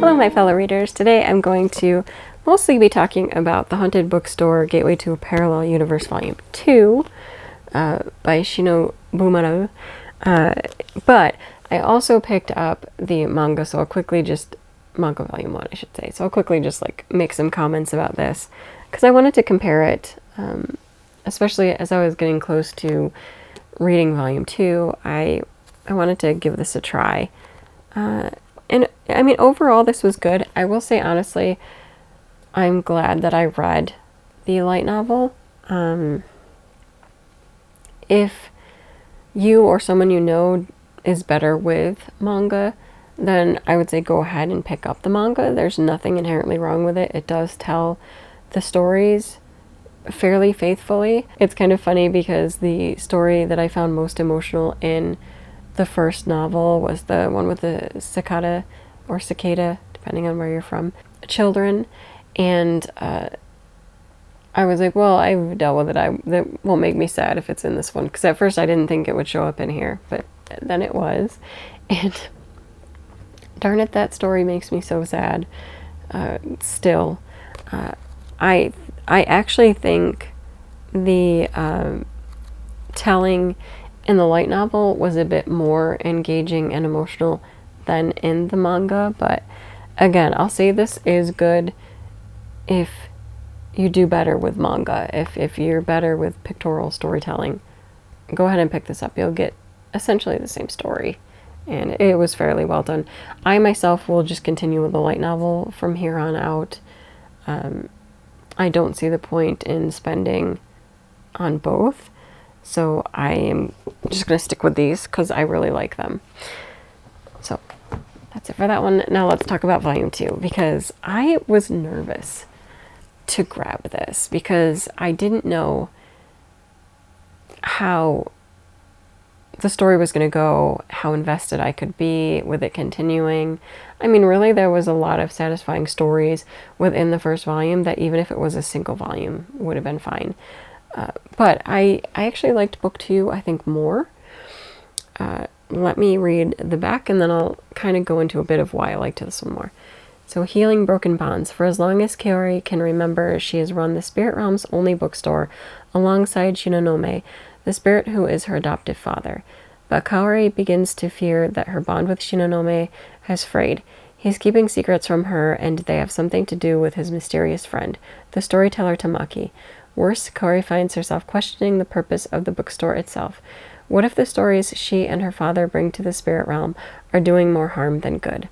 Hello, my fellow readers. Today I'm going to mostly be talking about The Haunted Bookstore Gateway to a Parallel Universe Volume 2 by Shino Bumaro. But I also picked up the manga, so I'll quickly just, manga volume 1 I should say, so I'll quickly just like make some comments about this because I wanted to compare it, especially as I was getting close to reading volume 2. I wanted to give this a try. And I mean, overall, this was good. I will say, honestly, I'm glad that I read the light novel. If you or someone you know is better with manga, then I would say go ahead and pick up the manga. There's nothing inherently wrong with it. It does tell the stories fairly faithfully. It's kind of funny because the story that I found most emotional in the first novel was the one with the cicada, or cicada, depending on where you're from, children. And I was like, well, I've dealt with it. That won't make me sad if it's in this one. Because at first I didn't think it would show up in here, but then it was. And darn it, that story makes me so sad. Still, I actually think the telling in the light novel was a bit more engaging and emotional than in the manga, but again, I'll say this is good if you do better with manga. If you're better with pictorial storytelling, go ahead and pick this up. You'll get essentially the same story, and it was fairly well done. I myself will just continue with the light novel from here on out. I don't see the point in spending on both. So I am just going to stick with these because I really like them. So that's it for that one. Now let's talk about volume 2, because I was nervous to grab this because I didn't know how the story was going to go, how invested I could be with it continuing. I mean, really, there was a lot of satisfying stories within the first volume that even if it was a single volume would have been fine. But I actually liked book 2, I think, more. Let me read the back and then I'll kind of go into a bit of why I liked this one more. So, healing broken bonds. For as long as Kaori can remember, she has run the Spirit Realm's only bookstore alongside Shinonome, the spirit who is her adoptive father. But Kaori begins to fear that her bond with Shinonome has frayed. He's keeping secrets from her, and they have something to do with his mysterious friend, the storyteller Tamaki. Worse, Kaori finds herself questioning the purpose of the bookstore itself. What if the stories she and her father bring to the spirit realm are doing more harm than good?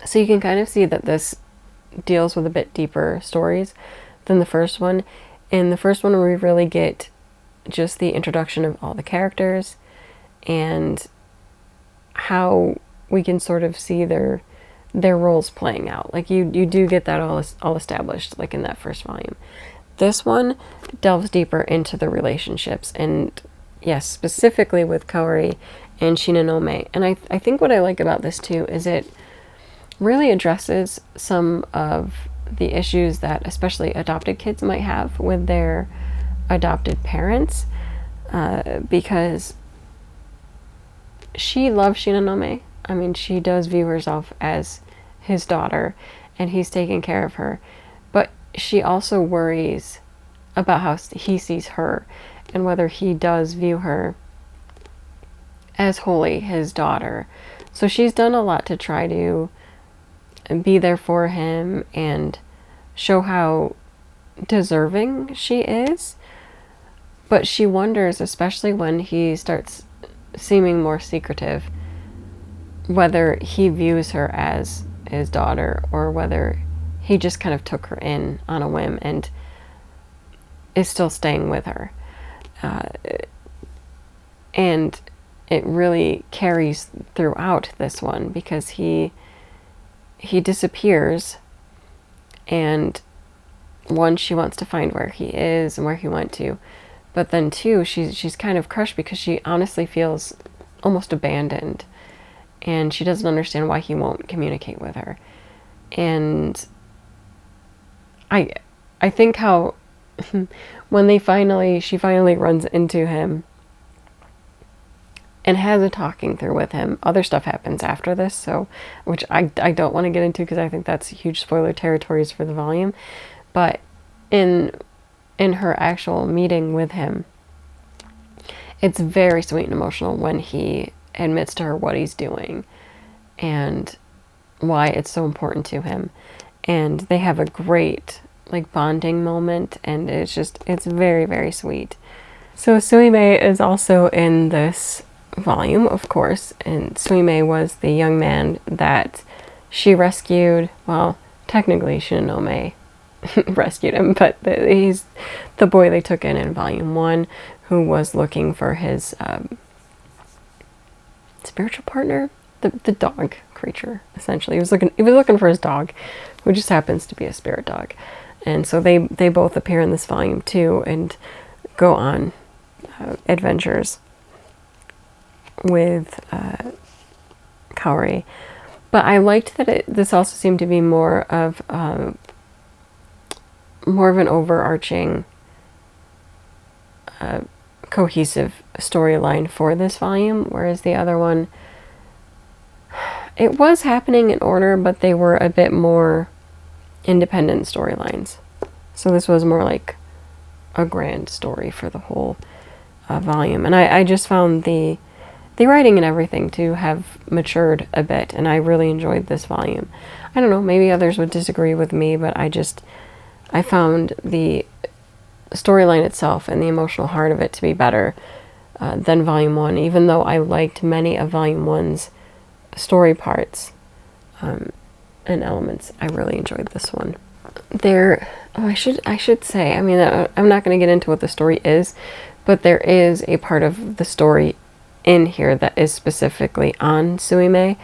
So you can kind of see that this deals with a bit deeper stories than the first one. In the first one, we really get just the introduction of all the characters and how we can sort of see their roles playing out. Like you do get that all established, like in that first volume. This one delves deeper into the relationships, and yes, specifically with Kaori and Shinonome. And I think what I like about this too is it really addresses some of the issues that especially adopted kids might have with their adopted parents, because she loves Shinonome. I mean, she does view herself as his daughter, and he's taking care of her. But she also worries about how he sees her and whether he does view her as wholly his daughter. So she's done a lot to try to be there for him and show how deserving she is. But she wonders, especially when he starts seeming more secretive, whether he views her as his daughter or whether he just kind of took her in on a whim and is still staying with her. And it really carries throughout this one because he disappears, and one, she wants to find where he is and where he went to, but then two, she's kind of crushed because she honestly feels almost abandoned, and she doesn't understand why he won't communicate with her. And I think how when she finally runs into him and has a talking through with him. Other stuff happens after this, so, which I don't want to get into because I think that's huge spoiler territories for the volume. But in her actual meeting with him, it's very sweet and emotional when he admits to her what he's doing and why it's so important to him. And they have a great like bonding moment, and it's very, very sweet. So Suimei is also in this volume, of course, and Suimei was the young man that she rescued. Well, technically Shinonome rescued him, but he's the boy they took in volume 1 who was looking for his spiritual partner, the dog creature, essentially. He was looking for his dog, who just happens to be a spirit dog. And so they both appear in this volume too and go on adventures with Kaori. But I liked that this also seemed to be more of an overarching cohesive storyline for this volume, whereas the other one, it was happening in order, but they were a bit more independent storylines. So this was more like a grand story for the whole volume. And I just found the writing and everything to have matured a bit, and I really enjoyed this volume. I don't know, maybe others would disagree with me, but I found the storyline itself and the emotional heart of it to be better than volume 1, even though I liked many of volume 1's story parts and elements. I really enjoyed this one. I should say, I mean, I'm not going to get into what the story is, but there is a part of the story in here that is specifically on Suimei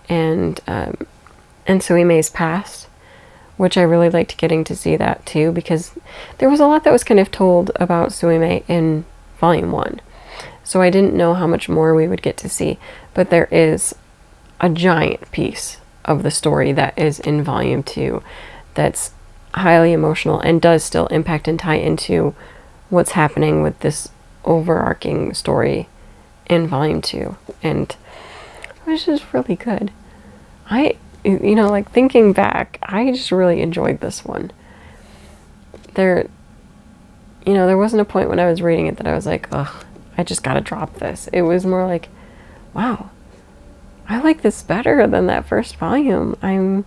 and Suimei's past, which I really liked getting to see that too, because there was a lot that was kind of told about Suimei in volume 1. So I didn't know how much more we would get to see, but there is a giant piece of the story that is in volume 2 that's highly emotional and does still impact and tie into what's happening with this overarching story in volume 2. And it was just really good. Like thinking back, I just really enjoyed this one. There wasn't a point when I was reading it that I was like, ugh, I just gotta drop this. It was more like, wow, I like this better than that first volume. I'm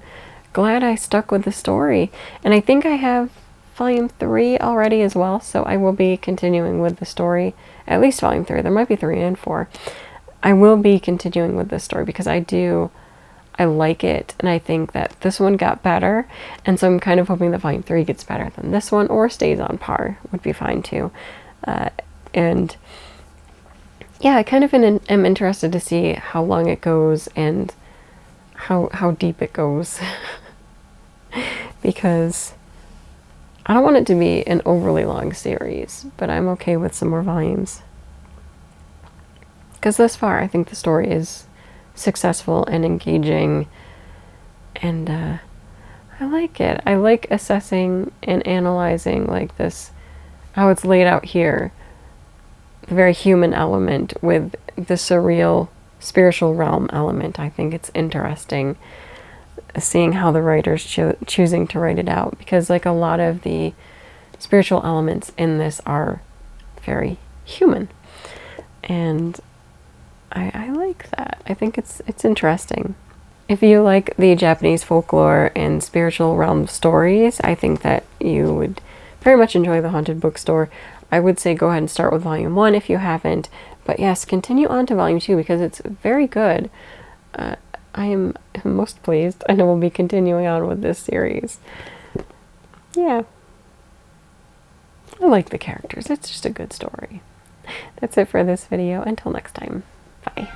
glad I stuck with the story. And I think I have volume 3 already as well, so I will be continuing with the story, at least volume 3. There might be 3 and 4. I will be continuing with this story because I like it, and I think that this one got better, and so I'm kind of hoping that volume 3 gets better than this one, or stays on par, would be fine too. And yeah, I kind of am interested to see how long it goes and how deep it goes because I don't want it to be an overly long series, but I'm okay with some more volumes. Because thus far, I think the story is successful and engaging, and I like it. I like assessing and analyzing like this, how it's laid out here, the very human element with the surreal spiritual realm element. I think it's interesting seeing how the writer's choosing to write it out, because like a lot of the spiritual elements in this are very human, and I like that. I think it's interesting. If you like the Japanese folklore and spiritual realm stories, I think that you would very much enjoy The Haunted Bookstore. I would say go ahead and start with volume 1 if you haven't, but yes, continue on to volume 2 because it's very good. I am most pleased, and I will be continuing on with this series. Yeah. I like the characters. It's just a good story. That's it for this video. Until next time. Bye.